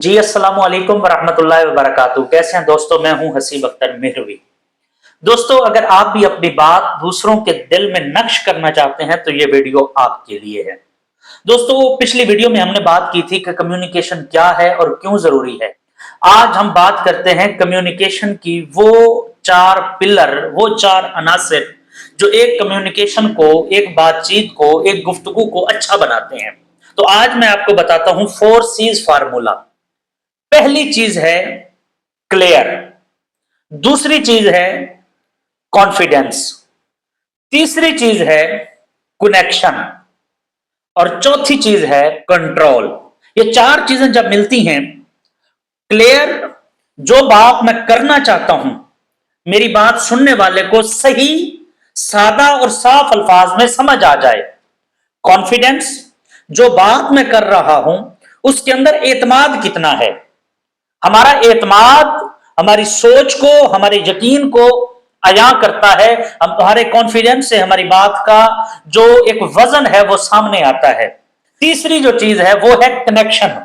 जी अस्सलाम वालेकुम वरहमतुल्लाहि वबरकातुहू। कैसे हैं दोस्तों? मैं हूं हसीब अख्तर मेहरवी। दोस्तों, अगर आप भी अपनी बात दूसरों के दिल में नक्श करना चाहते हैं तो ये वीडियो आपके लिए है। दोस्तों, पिछली वीडियो में हमने बात की थी कि कम्युनिकेशन क्या है और क्यों जरूरी है। आज हम बात करते हैं कम्युनिकेशन की वो चार पिलर, वो चार अनासिर जो एक कम्युनिकेशन को, एक बातचीत को, एक गुफ्तगू को अच्छा बनाते हैं। तो आज मैं आपको बताता हूं 4C's फार्मूला। पहली चीज है क्लियर, दूसरी चीज है कॉन्फिडेंस, तीसरी चीज है कनेक्शन और चौथी चीज है कंट्रोल। ये चार चीजें जब मिलती हैं, क्लियर, जो बात मैं करना चाहता हूं मेरी बात सुनने वाले को सही, सादा और साफ अल्फाज में समझ आ जाए। कॉन्फिडेंस, जो बात मैं कर रहा हूं उसके अंदर एतमाद कितना है। हमारा एतमाद हमारी सोच को, हमारे यकीन को अया करता है। हमारे कॉन्फिडेंस से हमारी बात का जो एक वजन है वो सामने आता है। तीसरी जो चीज है वो है कनेक्शन।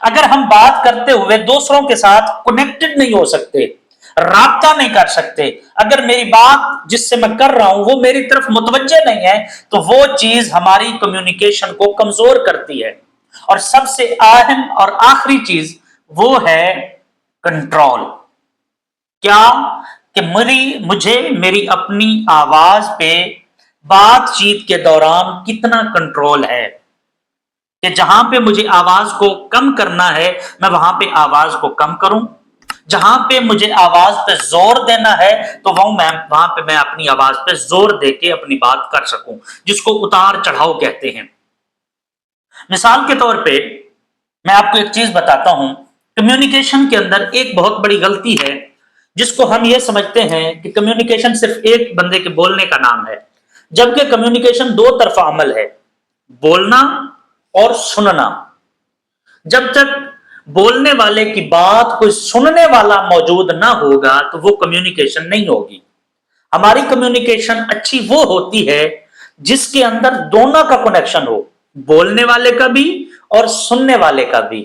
अगर हम बात करते हुए दूसरों के साथ कनेक्टेड नहीं हो सकते, राब्ता नहीं कर सकते, अगर मेरी बात जिससे मैं कर रहा हूं वो मेरी तरफ मुतवज्जे नहीं है, तो वो चीज हमारी कम्युनिकेशन को कमजोर करती है। और सबसे अहम और आखिरी चीज वो है कंट्रोल। क्या कि मुझे मेरी अपनी आवाज पे बातचीत के दौरान कितना कंट्रोल है, कि जहां पे मुझे आवाज को कम करना है मैं वहां पे आवाज को कम करूं, जहां पे मुझे आवाज पे जोर देना है तो वहां पे मैं अपनी आवाज पे जोर देके अपनी बात कर सकूं, जिसको उतार चढ़ाव कहते हैं। मिसाल के तौर पे मैं आपको एक चीज बताता हूं। कम्युनिकेशन के अंदर एक बहुत बड़ी गलती है जिसको हम ये समझते हैं कि कम्युनिकेशन सिर्फ एक बंदे के बोलने का नाम है, जबकि कम्युनिकेशन दो तरफा अमल है, बोलना और सुनना। जब तक बोलने वाले की बात कोई सुनने वाला मौजूद ना होगा तो वो कम्युनिकेशन नहीं होगी। हमारी कम्युनिकेशन अच्छी वो होती है जिसके अंदर दोनों का कनेक्शन हो, बोलने वाले का भी और सुनने वाले का भी।